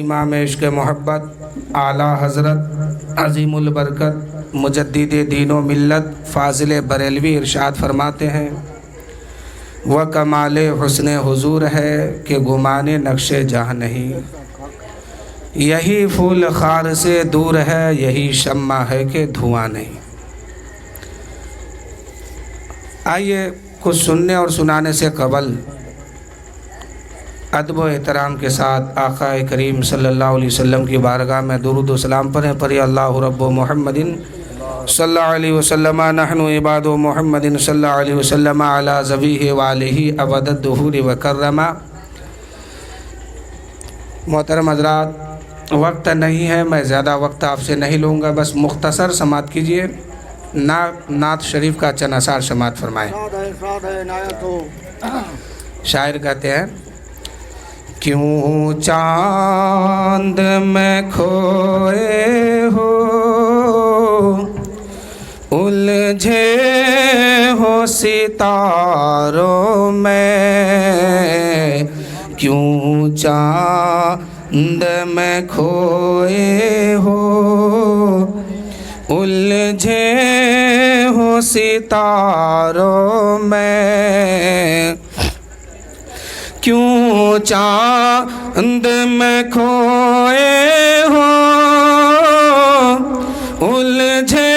امام عشق محبت اعلیٰ حضرت عظیم البرکت مجدد دین و ملت فاضل بریلوی ارشاد فرماتے ہیں وہ کمال حسن حضور ہے کہ گمان نقش جہاں نہیں، یہی پھول خار سے دور ہے، یہی شمع ہے کہ دھواں نہیں۔ آئیے کچھ سننے اور سنانے سے قبل ادب و احترام کے ساتھ آقا کریم صلی اللہ علیہ وسلم کی بارگاہ میں درود و سلام پڑھیں اللہ رب محمد صلی اللہ علیہ وسلم نحن عباد محمد صلی اللہ علیہ وسلم علی ذبیہ وآلہ ابد الدہور وکرما۔ محترم حضرات، وقت نہیں ہے، میں زیادہ وقت آپ سے نہیں لوں گا، بس مختصر سماعت کیجئے، نعت شریف کا چند اشعار سماعت فرمائیں۔ شاعر کہتے ہیں، کیوں چاند میں کھوئے ہو، الجھے ہو ستاروں میں، کیوں چاند میں کھوئے ہو، الجھے ہو ستاروں میں، کیوں چاند میں کھوئے ہو، الجھے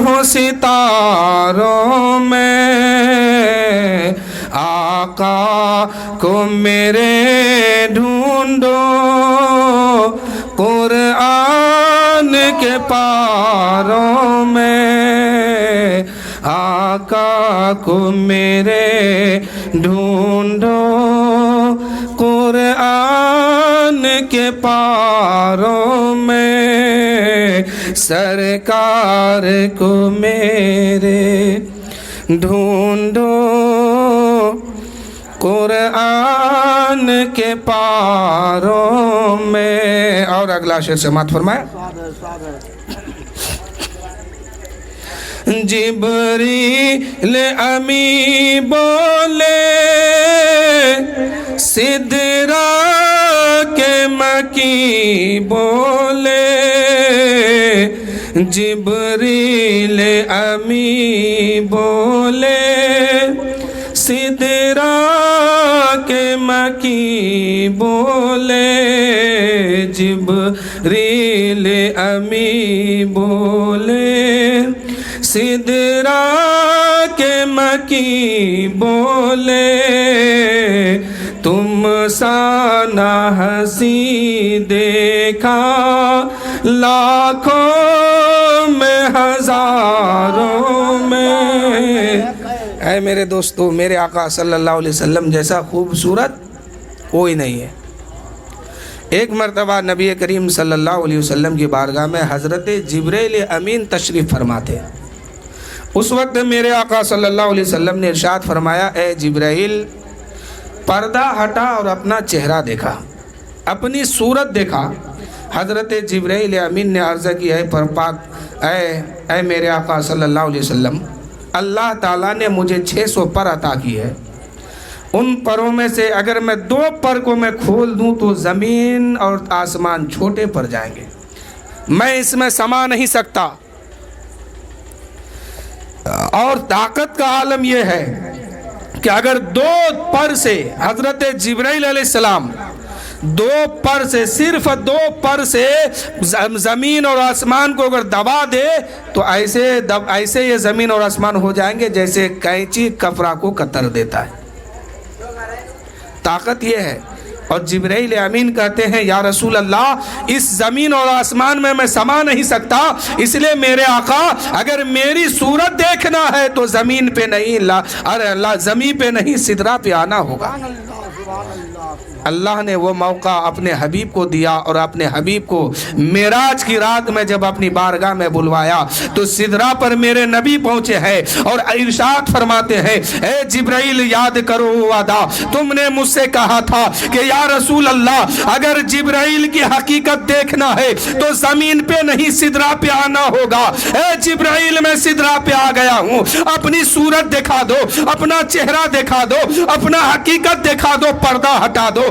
ہو ستاروں میں، آقا کو میرے ڈھونڈو قرآن کے پاروں میں، آقا کو میرے ڈھونڈو قرآن کے پاروں میں، سرکار کو میرے ڈھونڈو قرآن کے پاروں میں۔ اور اگلا شعر سماعت فرمائے۔ جبریل امی بولے سدرا کے مکی بولے، جبریل امی بولے سدرا کے مکی بولے، جبریل امی بولے سدرا کے مکی بولے، تم سا نہ ہنسی دیکھا لاکھوں میں ہزاروں میں۔ اے میرے دوستو، میرے آقا صلی اللہ علیہ وسلم جیسا خوبصورت کوئی نہیں ہے۔ ایک مرتبہ نبی کریم صلی اللہ علیہ وسلم کی بارگاہ میں حضرت جبریل امین تشریف فرماتے ہیں۔ اس وقت میرے آقا صلی اللہ علیہ وسلم نے ارشاد فرمایا، اے جبرائیل، پردہ ہٹا اور اپنا چہرہ دیکھا، اپنی صورت دیکھا۔ حضرت جبرائیل امین نے عرض کی، اے پرپاک اے میرے آقا صلی اللہ علیہ وسلم، اللہ تعالیٰ نے مجھے 600 پر عطا کی ہے، ان پروں میں سے اگر میں 2 پر کو میں کھول دوں تو زمین اور آسمان چھوٹے پڑ جائیں گے، میں اس میں سما نہیں سکتا۔ اور طاقت کا عالم یہ ہے کہ اگر 2 پر سے حضرت جبرائیل علیہ السلام 2 پر سے، صرف 2 پر سے زمین اور آسمان کو اگر دبا دے تو ایسے یہ زمین اور آسمان ہو جائیں گے جیسے کینچی کپڑا کو کتر دیتا ہے۔ طاقت یہ ہے۔ اور جبرائیل امین کہتے ہیں، یا رسول اللہ، اس زمین اور آسمان میں سما نہیں سکتا، اس لیے میرے آقا اگر میری صورت دیکھنا ہے تو زمین پہ نہیں، زمین پہ نہیں، سدرا پہ آنا ہوگا۔ اللہ نے وہ موقع اپنے حبیب کو دیا، اور اپنے حبیب کو معراج کی رات میں جب اپنی بارگاہ میں بلوایا تو سدرا پر میرے نبی پہنچے ہیں اور ارشاد فرماتے ہیں، اے جبرائیل، یاد کرو وہ وعدہ تم نے مجھ سے کہا تھا کہ یا رسول اللہ، اگر جبرائیل کی حقیقت دیکھنا ہے تو زمین پہ نہیں، سدرا پہ آنا ہوگا۔ اے جبرائیل، میں سدرا پہ آ گیا ہوں، اپنی صورت دکھا دو، اپنا چہرہ دکھا دو، اپنا حقیقت دکھا دو، پردہ ہٹا دو۔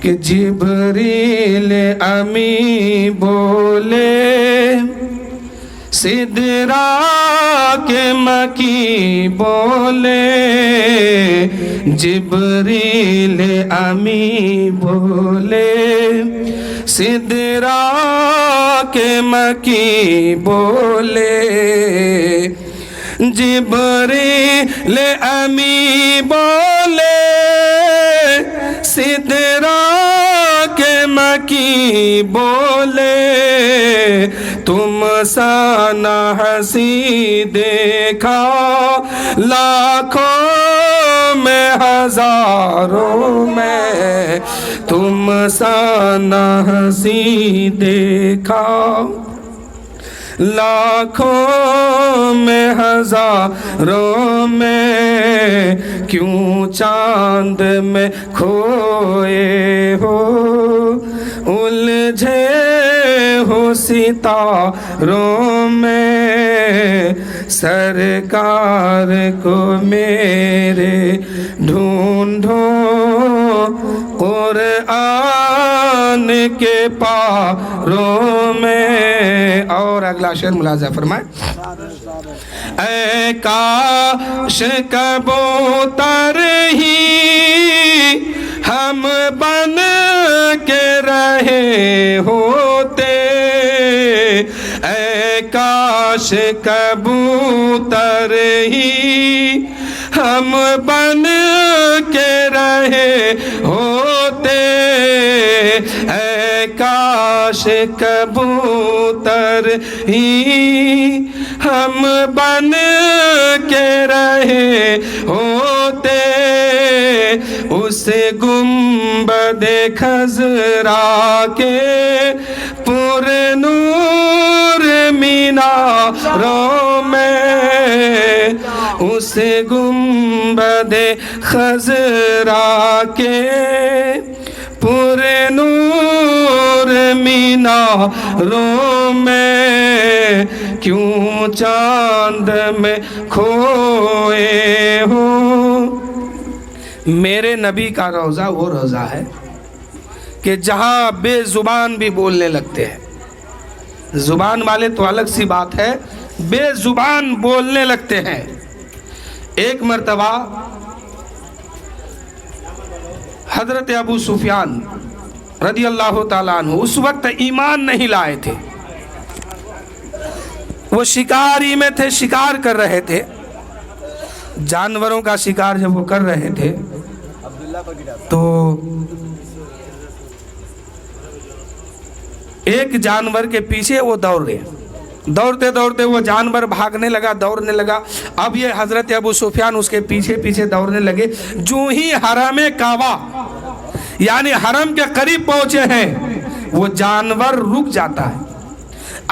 کہ جبریل امی بولے سدرا کے مکی بولے جبریل امی بولے سدرا کے مکی بولے جبریل امی بولے سدرا کے مکی بولے تم سا نہ ہنسی دیکھا لاکھوں میں ہزاروں میں تم سا نہ ہنسی دیکھا لاکھوں میں ہزاروں میں کیوں چاند میں کھوئے ہو الجھے ہو ستاروں میں سرکار کو میرے ڈھونڈو قرآن کے پاروں میں۔ اور اگلا شعر ملاحظہ فرمائیں، اے کاش کبوتر ہی ہم بن کے رہے ہوتے، اے کاش کبوتر ہی ہم بن کے رہے ہوتے، اے کاش کبوتر ہی ہم بن کے رہے ہوتے، اس گنبد خضرا کے پر نور میناروں میں، اس گنبد خضرا کے پر نور میناروں میں کیوں چاند میں کھوئے ہو۔ میرے نبی کا روضہ وہ روضہ ہے کہ جہاں بے زبان بھی بولنے لگتے ہیں، زبان والے تو الگ سی بات ہے، بے زبان بولنے لگتے ہیں۔ ایک مرتبہ حضرت ابو سفیان رضی اللہ تعالیٰ عنہ اس وقت ایمان نہیں لائے تھے، وہ شکاری میں تھے، شکار کر رہے تھے، جانوروں کا شکار جب وہ کر رہے تھے تو ایک جانور کے پیچھے وہ دوڑ رہے، دوڑتے دوڑتے وہ جانور بھاگنے لگا، دوڑنے لگا۔ اب یہ حضرت ابو سفیان اس کے پیچھے پیچھے دوڑنے لگے، جو ہی حرم کعبہ یعنی حرم کے قریب پہنچے ہیں وہ جانور رک جاتا ہے۔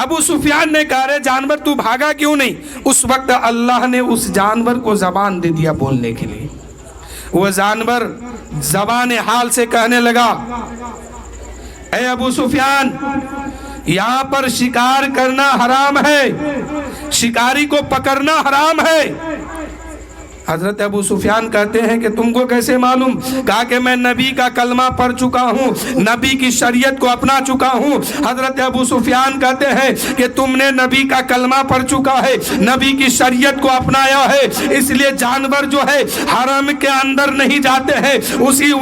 ابو سفیان نے کہا، رے جانور تو بھاگا کیوں نہیں؟ اس وقت اللہ نے اس جانور کو زبان دے دیا بولنے کے لیے۔ وہ جانور زبان حال سے کہنے لگا، اے ابو سفیان، یہاں پر شکار کرنا حرام ہے، شکاری کو پکڑنا حرام ہے۔ حضرت ابو سفیان کہتے ہیں کہ تم کو کیسے معلوم؟ کہا کہ میں نبی کا کلمہ پڑھ چکا ہوں، نبی کی شریعت کو اپنا چکا ہوں۔ حضرت ابو سفیان کہتے ہیں کہ تم نے نبی کا کلمہ پڑھ چکا ہے، نبی کی شریعت کو اپنایا ہے، اس لیے جانور جو ہے حرم کے اندر نہیں جاتے ہیں، اسی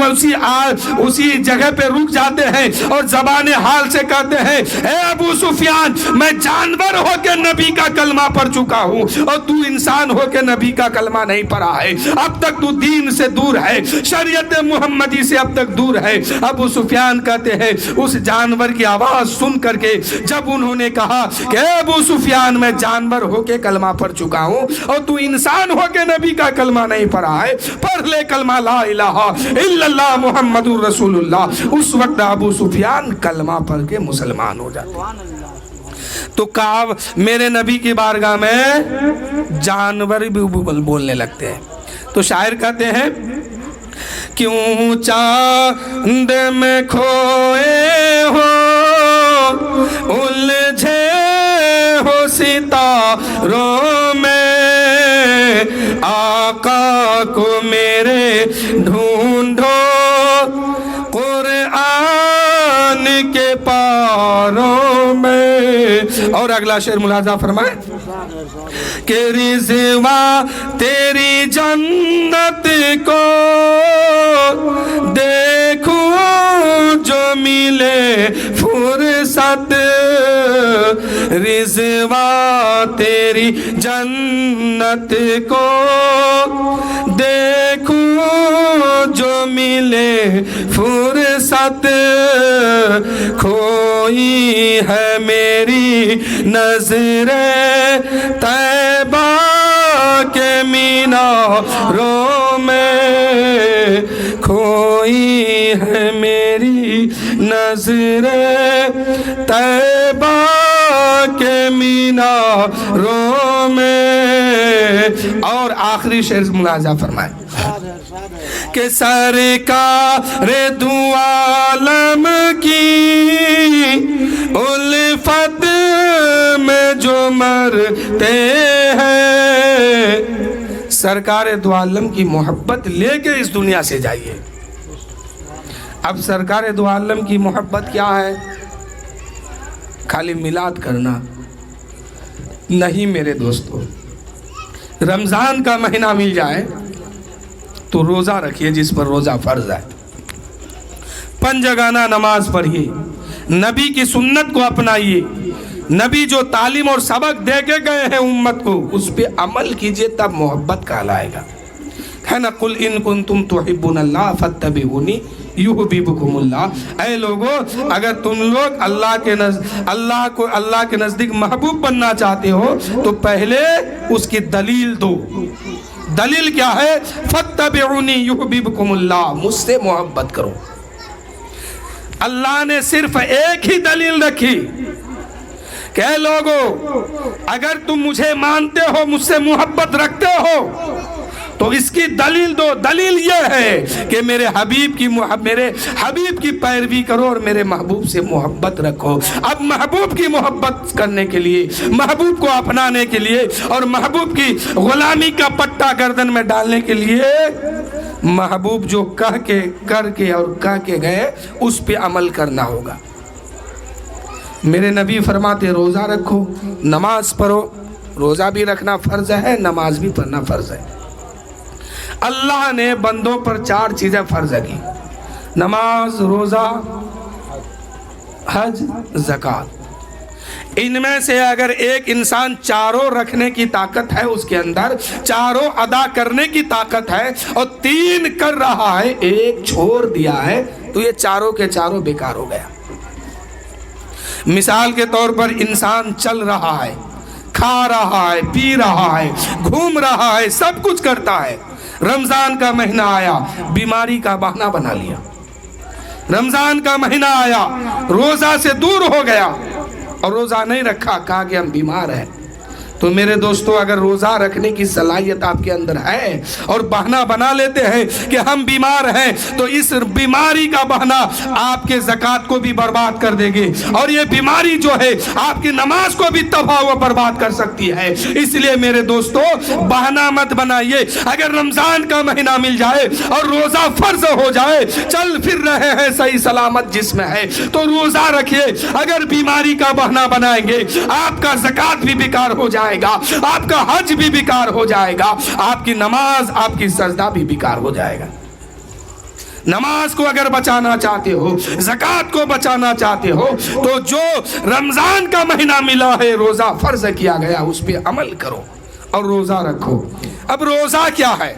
جگہ پہ رک جاتے ہیں اور زبان حال سے کہتے ہیں، اے ابو سفیان، میں جانور ہو کے نبی کا کلمہ پڑھ چکا ہوں اور تو انسان ہو کے نبی کا کلمہ نہیں پڑھا ہے، اب تک تو دین سے دور ہے، شریعت محمدی سے اب تک دور ہے۔ ابو سفیان کہتے ہیں اس جانور کی آواز سن کر کے جب انہوں نے کہا کہ اے ابو سفیان، میں جانور ہو کے کلمہ پڑھ چکا ہوں اور تو انسان ہو کے نبی کا کلمہ نہیں پڑھا ہے، پڑھ لے کلمہ لا الہ الا اللہ محمد رسول اللہ۔ اس وقت ابو سفیان کلمہ پڑھ کے مسلمان ہو جاتے۔ تو کہا میرے نبی کی بارگاہ میں جانور بھی بولنے لگتے ہیں۔ تو شاعر کہتے ہیں، کیوں چاند میں کھوئے ہو الجھے ہو ستاروں میں، آقا کو میرے ڈھونڈو قرآن اور اگلا شعر ملاحظہ فرمائے کہ رضوا تیری جنت کو دیکھوں جو ملے فرصت، رضوا تیری جنت کو دیکھوں جو ملے فرصت، کھوئی ہے میری نظر طیبہ کے میناروں میں، کھوئی ہے میری نظر طیبہ کے میناروں میں۔ اور آخری شعر ملاحظہ فرمائے کہ سرکار دو عالم کی الفت میں جو مرتے ہیں، سرکار دو عالم کی محبت لے کے اس دنیا سے جائیے۔ اب سرکار دو عالم کی محبت کیا ہے؟ خالی میلاد کرنا نہیں میرے دوستو۔ رمضان کا مہینہ مل جائے تو روزہ رکھیے جس پر روزہ فرض ہے، پنجگانہ نماز پڑھیے، نبی کی سنت کو اپنائیے، نبی جو تعلیم اور سبق دے کے گئے ہیں امت کو اس پہ عمل کیجئے، تب محبت کہلائے گا، ہے نا؟ قل ان کنتم تحبون اللہ فاتبعونی یحببکم اللہ۔ اے لوگو، اگر تم لوگ اللہ کے نزدیک محبوب بننا چاہتے ہو تو پہلے اس کی دلیل دو۔ دلیل کیا ہے؟ فاتبعونی یحببکم اللہ، مجھ سے محبت کرو۔ اللہ نے صرف ایک ہی دلیل رکھی کہ اے لوگو، اگر تم مجھے مانتے ہو، مجھ سے محبت رکھتے ہو تو اس کی دلیل دو۔ دلیل یہ ہے کہ میرے حبیب کی پیروی کرو اور میرے محبوب سے محبت رکھو۔ اب محبوب کی محبت کرنے کے لیے، محبوب کو اپنانے کے لیے اور محبوب کی غلامی کا پٹا گردن میں ڈالنے کے لیے محبوب جو کہہ کے، کر کے اور کہہ کے گئے اس پہ عمل کرنا ہوگا۔ میرے نبی فرماتے روزہ رکھو، نماز پڑھو۔ روزہ بھی رکھنا فرض ہے، نماز بھی پڑھنا فرض ہے۔ اللہ نے بندوں پر 4 چیزیں فرض کی: نماز، روزہ، حج، زکوٰۃ۔ ان میں سے اگر ایک انسان چاروں رکھنے کی طاقت ہے اس کے اندر، چاروں ادا کرنے کی طاقت ہے اور 3 کر رہا ہے، ایک چھوڑ دیا ہے، تو یہ چاروں کے چاروں بیکار ہو گیا۔ مثال کے طور پر انسان چل رہا ہے، کھا رہا ہے، پی رہا ہے، گھوم رہا ہے، سب کچھ کرتا ہے، رمضان کا مہینہ آیا، بیماری کا بہانہ بنا لیا۔ رمضان کا مہینہ آیا، روزہ سے دور ہو گیا اور روزہ نہیں رکھا، کہا کہ ہم بیمار ہیں۔ تو میرے دوستو، اگر روزہ رکھنے کی صلاحیت آپ کے اندر ہے اور بہانہ بنا لیتے ہیں کہ ہم بیمار ہیں، تو اس بیماری کا بہانہ آپ کے زکوٰۃ کو بھی برباد کر دے گے، اور یہ بیماری جو ہے آپ کی نماز کو بھی تباہ و برباد کر سکتی ہے۔ اس لیے میرے دوستو، بہانہ مت بنائیے۔ اگر رمضان کا مہینہ مل جائے اور روزہ فرض ہو جائے، چل پھر رہے ہیں صحیح سلامت جسم ہے تو روزہ رکھیے۔ اگر بیماری کا بہانہ بنائیں گے، آپ کا زکوٰۃ بھی بیکار ہو جائے گا، آپ کا حج بھی بیکار ہو جائے گا، آپ کی نماز، آپ کی سجدہ بھی بیکار ہو جائے گا۔ نماز کو اگر بچانا چاہتے ہو، زکوٰۃ کو بچانا چاہتے ہو، تو جو رمضان کا مہینہ ملا ہے، روزہ فرض کیا گیا، اس پہ عمل کرو اور روزہ رکھو۔ اب روزہ کیا ہے؟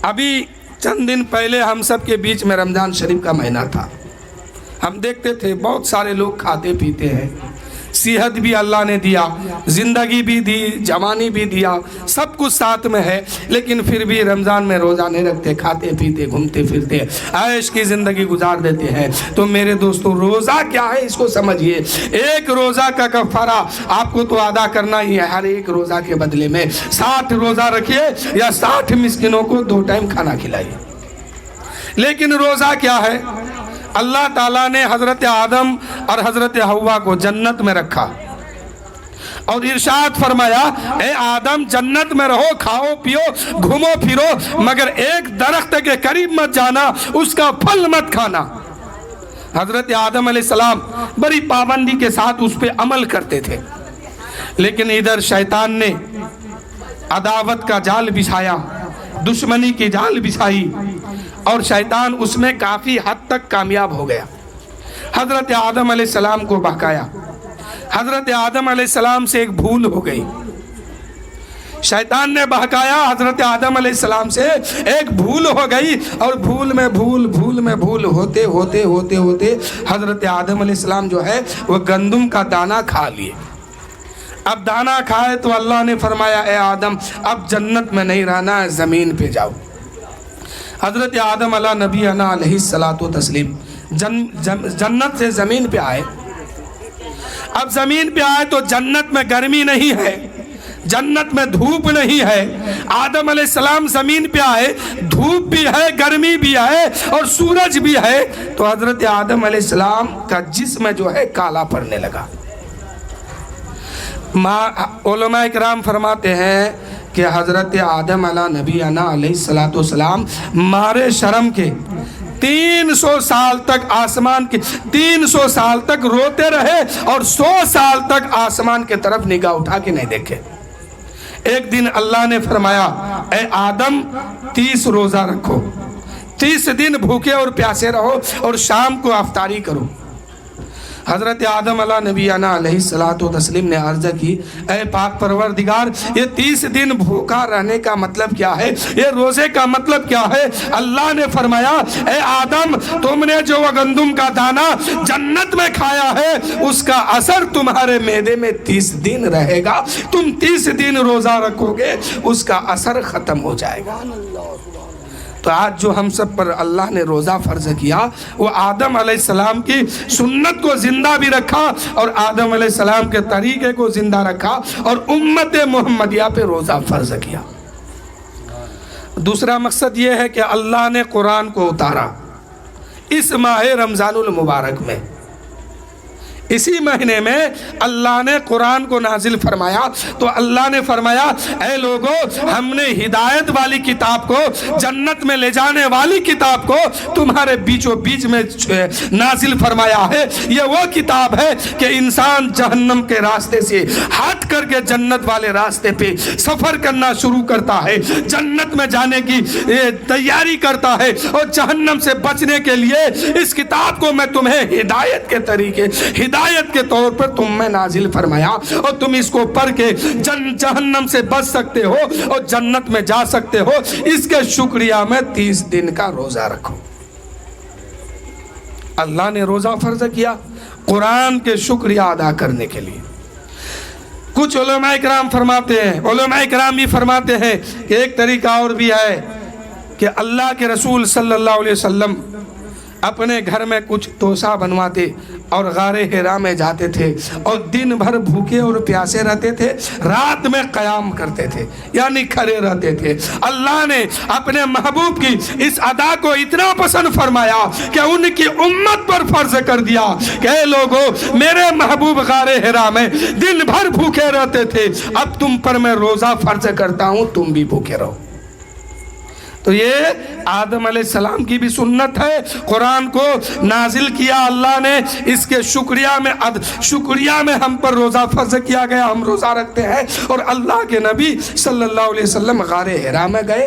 ابھی چند دن پہلے ہم سب کے بیچ میں رمضان شریف کا مہینہ تھا۔ ہم دیکھتے تھے بہت سارے لوگ کھاتے پیتے ہیں، صحت بھی اللہ نے دیا، زندگی بھی دی، جوانی بھی دیا، سب کچھ ساتھ میں ہے، لیکن پھر بھی رمضان میں روزہ نہیں رکھتے، کھاتے پیتے، گھومتے پھرتے، عیش کی زندگی گزار دیتے ہیں۔ تو میرے دوستو، روزہ کیا ہے اس کو سمجھیے۔ ایک روزہ کا کفارہ آپ کو تو ادا کرنا ہی ہے، ہر ایک روزہ کے بدلے میں 60 روزہ رکھیے یا 60 مسکینوں کو 2 ٹائم کھانا کھلائیے۔ لیکن روزہ کیا ہے؟ اللہ تعالیٰ نے حضرت آدم اور حضرت حوا کو جنت میں رکھا اور ارشاد فرمایا، اے آدم جنت میں رہو، کھاؤ پیو، گھومو پھرو، مگر ایک درخت کے قریب مت جانا، اس کا پھل مت کھانا۔ حضرت آدم علیہ السلام بڑی پابندی کے ساتھ اس پہ عمل کرتے تھے، لیکن ادھر شیطان نے عداوت کا جال بچھایا، دشمنی کی جال بچھائی، اور شیطان اس میں کافی حد تک کامیاب ہو گیا۔ حضرت آدم علیہ السلام کو بہکایا۔ حضرت آدم علیہ السلام سے ایک بھول ہو گئی، شیطان نے بہکایا، حضرت آدم علیہ السلام سے ایک بھول ہو گئی، اور بھول میں بھول ہوتے حضرت آدم علیہ السلام جو ہے وہ گندم کا دانہ کھا لیے۔ اب دانہ کھائے تو اللہ نے فرمایا اے آدم اب جنت میں نہیں رہنا ہے، زمین پہ جاؤ۔ حضرت آدم علیہ نبی علیہ الصلاۃ والتسلیم جنت سے زمین پہ آئے۔ اب زمین پہ آئے تو جنت میں گرمی نہیں ہے، جنت میں دھوپ نہیں ہے۔ آدم علیہ السلام زمین پہ آئے، دھوپ بھی ہے، گرمی بھی ہے، اور سورج بھی ہے، تو حضرت آدم علیہ السلام کا جسم جو ہے کالا پڑنے لگا۔ علماء کرام فرماتے ہیں کہ حضرت آدم علیہ نبی علیہ الصلاۃ والسلام مارے شرم کے 300 سال تک آسمان کے 300 سال تک روتے رہے، اور 100 سال تک آسمان کے طرف نگاہ اٹھا کے نہیں دیکھے۔ ایک دن اللہ نے فرمایا اے آدم 30 روزہ رکھو، 30 دن بھوکے اور پیاسے رہو، اور شام کو افطاری کرو۔ حضرت آدم علیہ نبی علیہ الصلاۃ والتسلیم نے عرض کی اے پاک پروردگار یہ 30 دن بھوکا رہنے کا مطلب کیا ہے، یہ روزے کا مطلب کیا ہے؟ اللہ نے فرمایا اے آدم تم نے جو گندم کا دانہ جنت میں کھایا ہے اس کا اثر تمہارے معدے میں 30 دن رہے گا، تم 30 دن روزہ رکھو گے اس کا اثر ختم ہو جائے گا۔ تو آج جو ہم سب پر اللہ نے روزہ فرض کیا وہ آدم علیہ السلام کی سنت کو زندہ بھی رکھا، اور آدم علیہ السلام کے طریقے کو زندہ رکھا، اور امت محمدیہ پہ روزہ فرض کیا۔ دوسرا مقصد یہ ہے کہ اللہ نے قرآن کو اتارا اس ماہ رمضان المبارک میں، اسی مہینے میں اللہ نے قرآن کو نازل فرمایا، تو اللہ نے فرمایا اے لوگو ہم نے ہدایت والی کتاب کو، جنت میں لے جانے والی کتاب کو تمہارے بیچوں بیچ میں نازل فرمایا ہے۔ یہ وہ کتاب ہے کہ انسان جہنم کے راستے سے ہٹ کر کے جنت والے راستے پہ سفر کرنا شروع کرتا ہے، جنت میں جانے کی تیاری کرتا ہے، اور جہنم سے بچنے کے لیے اس کتاب کو میں تمہیں ہدایت کے طریقے ہدایت کے طور پر تم میں نازل فرمایا، اور تم اس کو پڑھ کے جہنم سے بچ سکتے ہو اور جنت میں جا سکتے ہو۔ اس کے شکریہ میں 30 دن کا روزہ رکھو۔ اللہ نے روزہ فرض کیا قرآن کے شکریہ ادا کرنے کے لیے۔ کچھ علماء کرام فرماتے ہیں، علماء کرام بھی فرماتے ہیں کہ ایک طریقہ اور بھی ہے کہ اللہ کے رسول صلی اللہ علیہ وسلم اپنے گھر میں کچھ توسا بنواتے اور غار حرا میں جاتے تھے، اور دن بھر بھوکے اور پیاسے رہتے تھے، رات میں قیام کرتے تھے، یعنی کھڑے رہتے تھے۔ اللہ نے اپنے محبوب کی اس ادا کو اتنا پسند فرمایا کہ ان کی امت پر فرض کر دیا کہ اے لوگو میرے محبوب غار حرا میں دن بھر بھوکے رہتے تھے، اب تم پر میں روزہ فرض کرتا ہوں، تم بھی بھوکے رہو۔ تو یہ آدم علیہ السلام کی بھی سنت ہے، قرآن کو نازل کیا اللہ نے، اس کے شکریہ میں ہم پر روزہ فرض کیا گیا، ہم روزہ رکھتے ہیں۔ اور اللہ کے نبی صلی اللہ علیہ وسلم غار حرا میں گئے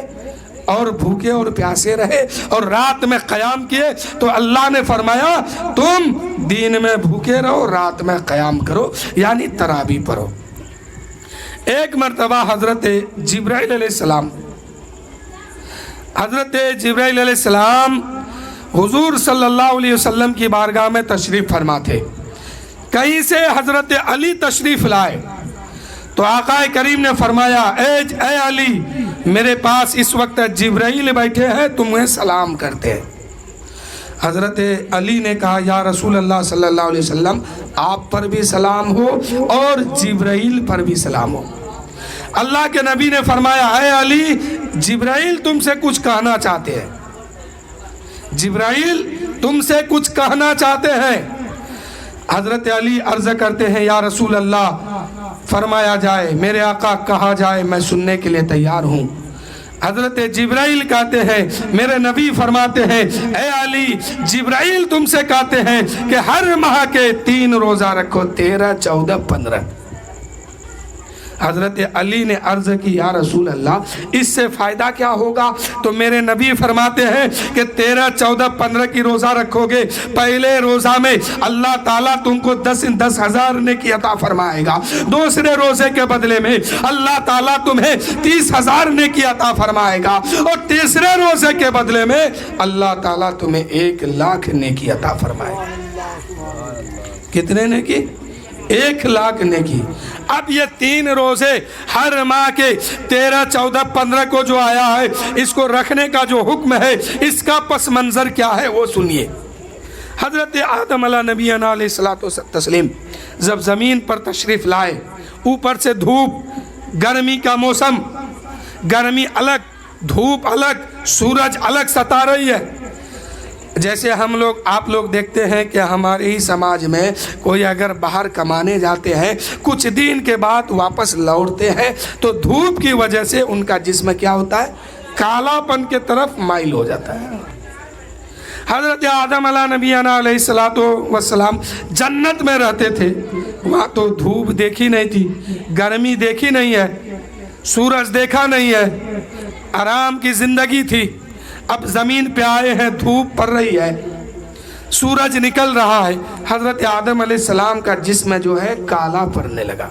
اور بھوکے اور پیاسے رہے اور رات میں قیام کیے، تو اللہ نے فرمایا تم دین میں بھوکے رہو، رات میں قیام کرو، یعنی تراویح پڑھو۔ ایک مرتبہ حضرت جبرائیل علیہ السلام حضور صلی اللہ علیہ وسلم کی بارگاہ میں تشریف فرما تھے، کہیں سے حضرت علی تشریف لائے، تو آقا کریم نے فرمایا اے علی میرے پاس اس وقت جبرائیل بیٹھے ہیں، تمہیں سلام کرتے ہیں۔ حضرت علی نے کہا یا رسول اللہ صلی اللہ علیہ وسلم آپ پر بھی سلام ہو اور جبرائیل پر بھی سلام ہو۔ اللہ کے نبی نے فرمایا اے علی جبرائیل تم سے کچھ کہنا چاہتے ہیں، جبرائیل تم سے کچھ کہنا چاہتے ہیں۔ حضرت علی عرض کرتے ہیں یا رسول اللہ فرمایا جائے، میرے آقا کہا جائے، میں سننے کے لیے تیار ہوں۔ حضرت جبرائیل کہتے ہیں میرے نبی فرماتے ہیں اے علی جبرائیل تم سے کہتے ہیں کہ ہر ماہ کے 3 روزہ رکھو 13 14 15 حضرت علی نے عرض کی یا رسول اللہ اس سے فائدہ کیا ہوگا تو میرے نبی فرماتے ہیں کہ 13 14 15 کی روزہ رکھو گے پہلے روزہ میں اللہ تعالیٰ تم کو 10,000 نیکی عطا فرمائے گا دوسرے روزے کے بدلے میں اللہ تعالیٰ تمہیں 30,000 نیکی عطا فرمائے گا اور تیسرے روزے کے بدلے میں اللہ تعالیٰ تمہیں 1,00,000 نیکی عطا فرمائے گا کتنے نیکی 1,00,000 نیکی اب یہ 3 روزے ہر ماہ کے 13 14 15 کو جو آیا ہے اس کو رکھنے کا جو حکم ہے اس کا پس منظر کیا ہے وہ سنیے حضرت آدم علیہ نبی علیہ الصلوۃ والتسلیم جب زمین پر تشریف لائے اوپر سے دھوپ گرمی کا موسم گرمی الگ دھوپ الگ سورج الگ ستا رہی ہے جیسے ہم لوگ آپ لوگ دیکھتے ہیں کہ ہمارے ہی سماج میں کوئی اگر باہر کمانے جاتے ہیں کچھ دن کے بعد واپس لوٹتے ہیں تو دھوپ کی وجہ سے ان کا جسم کیا ہوتا ہے کالا پن کے طرف مائل ہو جاتا ہے حضرت آدم علیہ نبی علیہ الصلوۃ والسلام جنت میں رہتے تھے وہاں تو دھوپ دیکھی نہیں تھی گرمی دیکھی نہیں ہے سورج دیکھا نہیں ہے آرام کی زندگی تھی اب زمین پہ آئے ہیں دھوپ پڑ رہی ہے سورج نکل رہا ہے حضرت آدم علیہ السلام کا جسم جو ہے کالا پڑنے لگا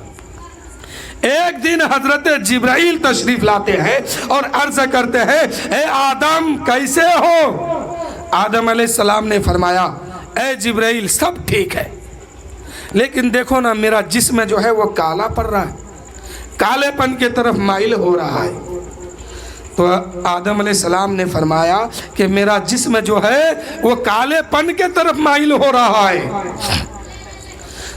ایک دن حضرت جبرائیل تشریف لاتے ہیں اور عرض کرتے ہیں اے آدم کیسے ہو آدم علیہ السلام نے فرمایا اے جبرائیل سب ٹھیک ہے لیکن دیکھو نا میرا جسم جو ہے وہ کالا پڑ رہا ہے کالے پن کی طرف مائل ہو رہا ہے تو آدم علیہ السلام نے فرمایا کہ میرا جسم جو ہے وہ کالے پن کے طرف مائل ہو رہا ہے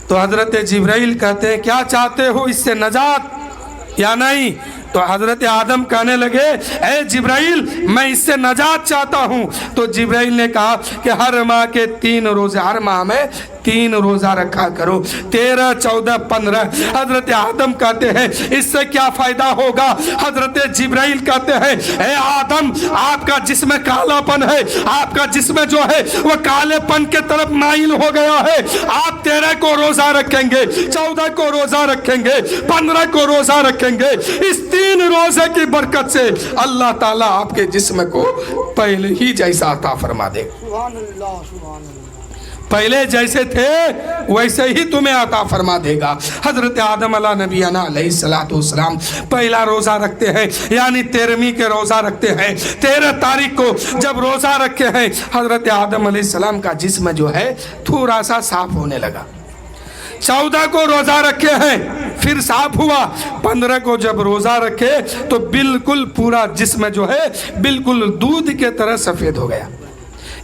تو حضرت جبرائیل کہتے ہیں کیا چاہتے ہو اس سے نجات یا نہیں تو حضرت آدم کہنے لگے اے جبرائیل میں اس سے نجات چاہتا ہوں تو جبرائیل نے کہا کہ ہر ماہ کے 3 روزے ہر ماہ میں 3 روزہ رکھا کرو 13 14 15 حضرت آدم کہتے ہیں اس سے کیا فائدہ ہوگا حضرت جبرائیل کہتے ہیں اے آدم آپ کا جسم کالا پن ہے آپ کا جسم جو ہے وہ کالے پن کے طرف مائل ہو گیا ہے آپ 13 کو روزہ رکھیں گے 14 کو روزہ رکھیں گے 15 کو روزہ رکھیں گے اس 3 روزے کی برکت سے اللہ تعالیٰ آپ کے جسم کو پہلے ہی جیسا عطا فرما دے سبحان اللہ سبحان اللہ پہلے جیسے تھے ویسے ہی تمہیں عطا فرما دے گا حضرت آدم علیہ نبی علیہ الصلوۃ والسلام پہلا روزہ رکھتے ہیں یعنی 13ویں کے روزہ رکھتے ہیں 13 تاریخ کو جب روزہ رکھے ہیں حضرت آدم علیہ السلام کا جسم جو ہے تھوڑا سا صاف ہونے لگا 14 کو روزہ رکھے ہیں پھر صاف ہوا 15 کو جب روزہ رکھے تو بالکل پورا جسم جو ہے بالکل دودھ کے طرح سفید ہو گیا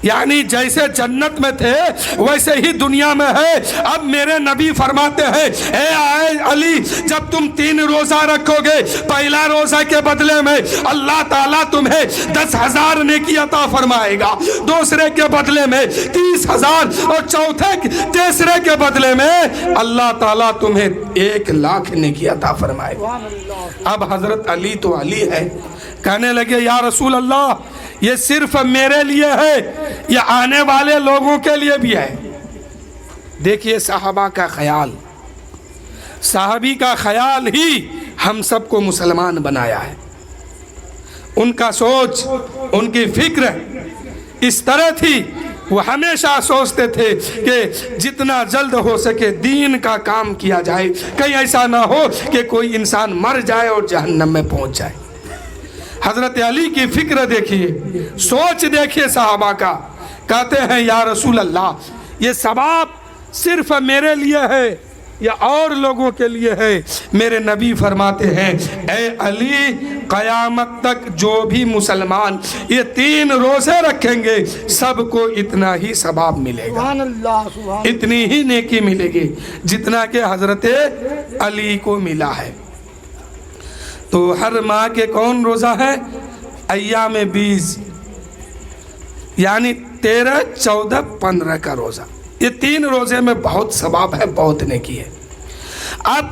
یعنی جیسے جنت میں تھے ویسے ہی دنیا میں ہے اب میرے نبی فرماتے ہیں اے علی جب تم 3 روزہ رکھو گے پہلا روزہ کے بدلے میں اللہ تعالیٰ تمہیں 10,000 نیکی عطا فرمائے گا دوسرے کے بدلے میں 30,000 اور تیسرے کے بدلے میں اللہ تعالیٰ تمہیں 1,00,000 نیکی عطا فرمائے گا اب حضرت علی تو علی ہے کہنے لگے یا رسول اللہ یہ صرف میرے لیے ہے یا آنے والے لوگوں کے لیے بھی ہے دیکھیے صحابہ کا خیال صحابی کا خیال ہی ہم سب کو مسلمان بنایا ہے ان کا سوچ ان کی فکر اس طرح تھی وہ ہمیشہ سوچتے تھے کہ جتنا جلد ہو سکے دین کا کام کیا جائے کہیں ایسا نہ ہو کہ کوئی انسان مر جائے اور جہنم میں پہنچ جائے حضرت علی کی فکر دیکھیے سوچ دیکھیے صحابہ کا کہتے ہیں یا رسول اللہ یہ ثواب صرف میرے لیے ہے یا اور لوگوں کے لیے ہے میرے نبی فرماتے ہیں اے علی قیامت تک جو بھی مسلمان یہ 3 روزے رکھیں گے سب کو اتنا ہی ثواب ملے گا سبحان اللہ اتنی ہی نیکی ملے گی جتنا کہ حضرت علی کو ملا ہے تو ہر ماہ کے کون روزہ ہے ایام 20 یعنی 13 14 15 کا روزہ یہ 3 روزے میں بہت ثواب ہے بہت نیکی ہے اب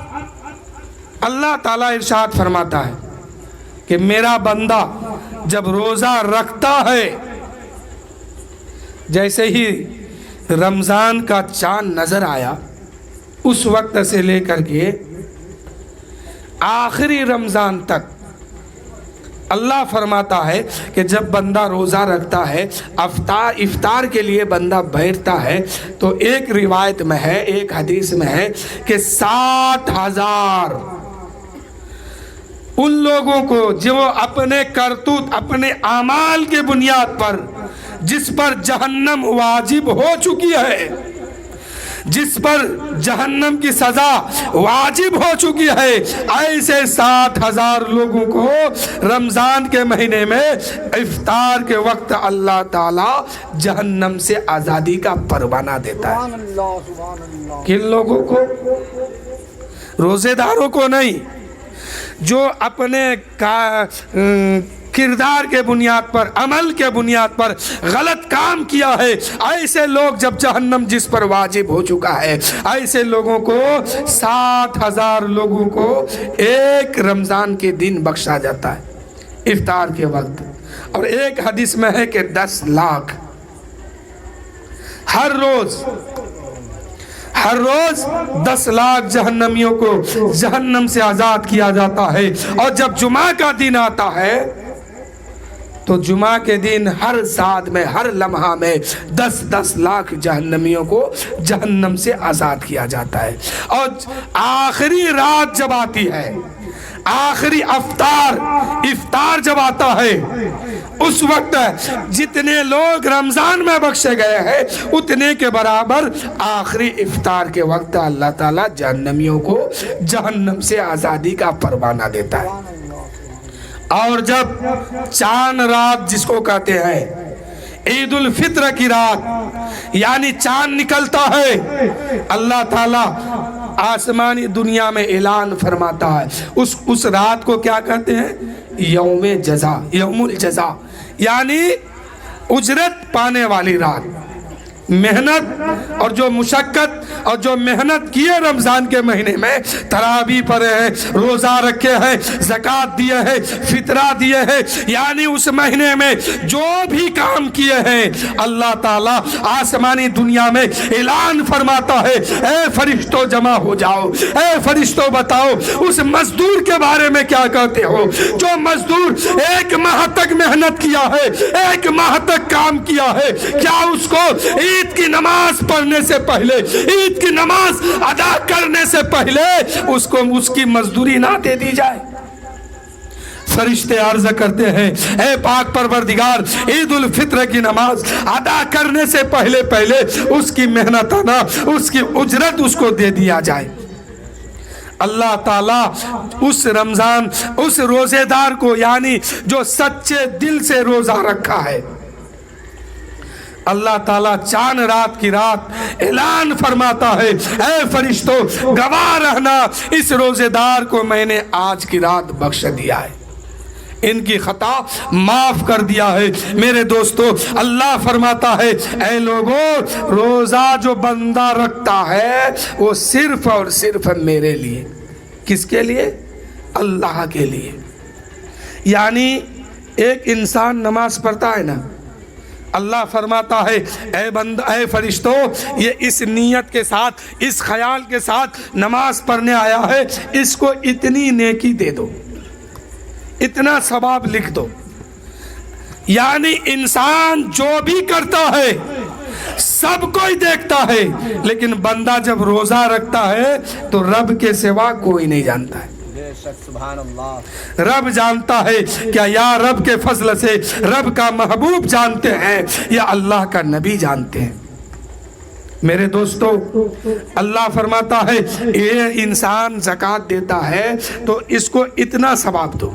اللہ تعالیٰ ارشاد فرماتا ہے کہ میرا بندہ جب روزہ رکھتا ہے، جیسے ہی رمضان کا چاند نظر آیا، اس وقت سے لے کر کے آخری رمضان تک اللہ فرماتا ہے کہ جب بندہ روزہ رکھتا ہے، افطار کے لیے بندہ بیٹھتا ہے، تو ایک روایت میں ہے، ایک حدیث میں ہے کہ 60,000 ان لوگوں کو جو اپنے کرتوت، اپنے اعمال کے بنیاد پر جس پر جہنم واجب ہو چکی ہے، جس پر جہنم کی سزا واجب ہو چکی ہے، ایسے 60,000 لوگوں کو رمضان کے مہینے میں افطار کے وقت اللہ تعالی جہنم سے آزادی کا پروانہ دیتا ہے۔ سبحان اللہ سبحان اللہ۔ کن لوگوں کو؟ روزے داروں کو نہیں، جو اپنے کردار کے بنیاد پر، عمل کے بنیاد پر غلط کام کیا ہے، ایسے لوگ جب جہنم جس پر واجب ہو چکا ہے، ایسے لوگوں کو 60,000 لوگوں کو ایک رمضان کے دن بخشا جاتا ہے افطار کے وقت۔ اور ایک حدیث میں ہے کہ 10 لاکھ ہر روز 10 لاکھ جہنمیوں کو جہنم سے آزاد کیا جاتا ہے۔ اور جب جمعہ کا دن آتا ہے تو جمعہ کے دن ہر ساعت میں، ہر لمحہ میں 10 لاکھ جہنمیوں کو جہنم سے آزاد کیا جاتا ہے۔ اور آخری رات جب آتی ہے، آخری افطار جب آتا ہے، اس وقت جتنے لوگ رمضان میں بخشے گئے ہیں اتنے کے برابر آخری افطار کے وقت اللہ تعالیٰ جہنمیوں کو جہنم سے آزادی کا پروانہ دیتا ہے۔ اور جب چاند رات جس کو کہتے ہیں، عید الفطر کی رات، یعنی چاند نکلتا ہے، اللہ تعالیٰ آسمانی دنیا میں اعلان فرماتا ہے، اس رات کو کیا کہتے ہیں؟ یوم الجزا، یعنی اجرت پانے والی رات۔ محنت اور جو مشقت اور جو محنت کیے رمضان کے مہینے میں، تراویح پڑھے ہیں، روزہ رکھے ہیں، زکوٰۃ دیے ہیں، فطرہ دیے ہیں، یعنی اس مہینے میں جو بھی کام کیے ہیں، اللہ تعالیٰ آسمانی دنیا میں اعلان فرماتا ہے، اے فرشتوں جمع ہو جاؤ، اے فرشتوں بتاؤ اس مزدور کے بارے میں کیا کہتے ہو، جو مزدور 1 ماہ تک محنت کیا ہے، 1 ماہ تک کام کیا ہے، کیا اس کو عید کی نماز پڑھنے سے پہلے، عید کی نماز ادا کرنے سے پہلے اس کی مزدوری نہ دے دی جائے؟ فرشتے عرض کرتے ہیں، اے پاک پروردگار، عید الفطر کی نماز ادا کرنے سے پہلے اس کی محنتانہ، اس کی اجرت اس کو دے دیا جائے۔ اللہ تعالیٰ اس رمضان، اس روزے دار کو، یعنی جو سچے دل سے روزہ رکھا ہے، اللہ تعالیٰ چاند رات کی رات اعلان فرماتا ہے، اے فرشتوں گواہ رہنا، اس روزے دار کو میں نے آج کی رات بخش دیا ہے، ان کی خطا معاف کر دیا ہے۔ میرے دوستو، اللہ فرماتا ہے، اے لوگوں، روزہ جو بندہ رکھتا ہے وہ صرف اور صرف میرے لیے۔ کس کے لیے؟ اللہ کے لیے۔ یعنی ایک انسان نماز پڑھتا ہے نا، اللہ فرماتا ہے، اے فرشتوں، یہ اس نیت کے ساتھ، اس خیال کے ساتھ نماز پڑھنے آیا ہے، اس کو اتنی نیکی دے دو، اتنا ثواب لکھ دو۔ یعنی انسان جو بھی کرتا ہے سب کوئی دیکھتا ہے، لیکن بندہ جب روزہ رکھتا ہے تو رب کے سوا کوئی نہیں جانتا ہے۔ سبحان اللہ۔ رب جانتا ہے کیا؟ یا رب کے فضل سے رب کا محبوب جانتے ہیں یا اللہ کا نبی جانتے ہیں؟ میرے دوستو، اللہ فرماتا ہے، یہ انسان زکوٰۃ دیتا ہے تو اس کو اتنا ثواب دو۔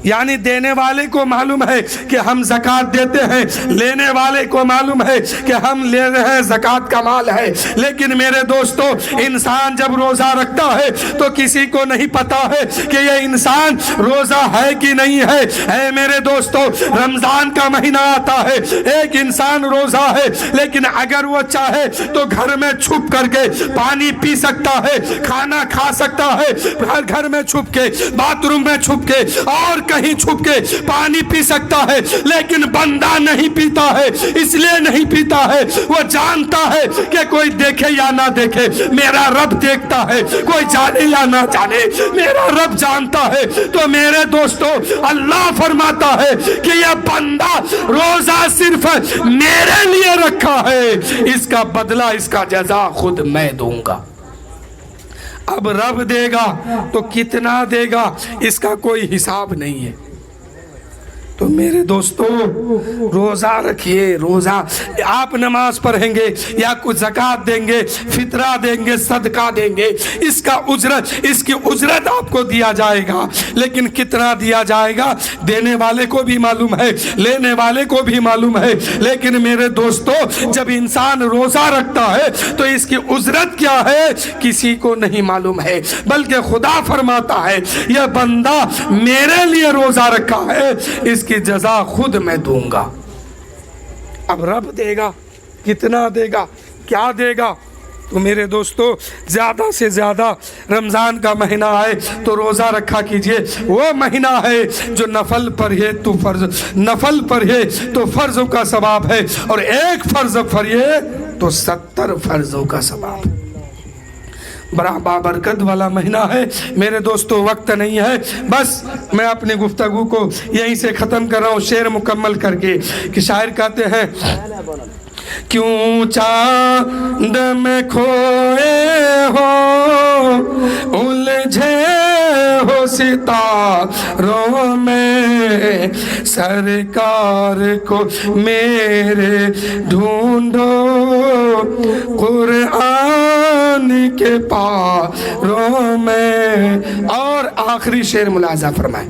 یعنی دینے والے کو معلوم ہے کہ ہم زکوٰۃ دیتے ہیں، لینے والے کو معلوم ہے کہ ہم لے رہے ہیں، زکوٰۃ کا مال ہے۔ لیکن میرے دوستو، انسان جب روزہ رکھتا ہے تو کسی کو نہیں پتا ہے کہ یہ انسان روزہ ہے کہ نہیں ہے۔ اے میرے دوستو، رمضان کا مہینہ آتا ہے، ایک انسان روزہ ہے، لیکن اگر وہ چاہے تو گھر میں چھپ کر کے پانی پی سکتا ہے، کھانا کھا سکتا ہے، گھر میں چھپ کے، باتھ روم میں چھپ کے، اور کہیں چھپ کے پانی پی سکتا ہے، لیکن بندہ نہیں پیتا ہے۔ اس لیے نہیں پیتا ہے، وہ جانتا ہے کہ کوئی دیکھے یا نہ دیکھے، میرا رب دیکھتا ہے، کوئی جانے یا نہ جانے، میرا رب جانتا ہے۔ تو میرے دوستو، اللہ فرماتا ہے کہ یہ بندہ روزہ صرف میرے لیے رکھا ہے، اس کا بدلہ، اس کا جزا خود میں دوں گا۔ اب رب دے گا تو کتنا دے گا، اس کا کوئی حساب نہیں ہے۔ تو میرے دوستو، روزہ رکھیے۔ روزہ آپ نماز پڑھیں گے یا کچھ زکوٰۃ دیں گے، فطرہ دیں گے، صدقہ دیں گے، اس کی اجرت آپ کو دیا جائے گا، لیکن کتنا دیا جائے گا دینے والے کو بھی معلوم ہے، لینے والے کو بھی معلوم ہے۔ لیکن میرے دوستو، جب انسان روزہ رکھتا ہے تو اس کی اجرت کیا ہے کسی کو نہیں معلوم ہے، بلکہ خدا فرماتا ہے یہ بندہ میرے لیے روزہ رکھا ہے، اس کی جزا خود میں دوں گا۔ اب رب دے گا، کتنا دے گا، کیا دے گا؟ تو میرے دوستو، زیادہ سے زیادہ رمضان کا مہینہ ہے تو روزہ رکھا کیجئے۔ وہ مہینہ ہے جو نفل پڑھے تو فرضوں کا ثواب ہے، اور ایک فرض پڑھے تو 70 فرضوں کا ثواب۔ بڑا بابرکت والا مہینہ ہے میرے دوستو۔ وقت نہیں ہے، بس میں اپنی گفتگو کو یہیں سے ختم کر رہا ہوں، شعر مکمل کر کے کہ شاعر کہتے ہیں، کیوں چاند میں کھوئے ہو، الجھے ہو ستاروں میں، سرکار کو میرے ڈھونڈو قرآن کے پاروں میں۔ اور آخری شعر ملاحظہ فرمائیں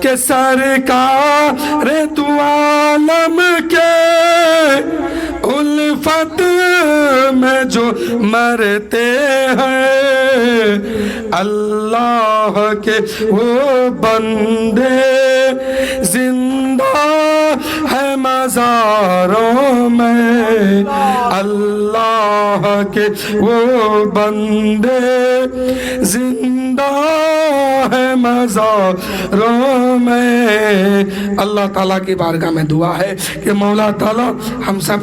کہ سرکار تو عالم کے الفت میں جو مرتے ہیں، اللہ کے وہ بندے زندہ ہے مزاروں میں، اللہ کے وہ بندے زندہ ہے مزاروں میں۔ اللہ تعالیٰ کی بارگاہ میں دعا ہے کہ مولا تعالیٰ ہم سب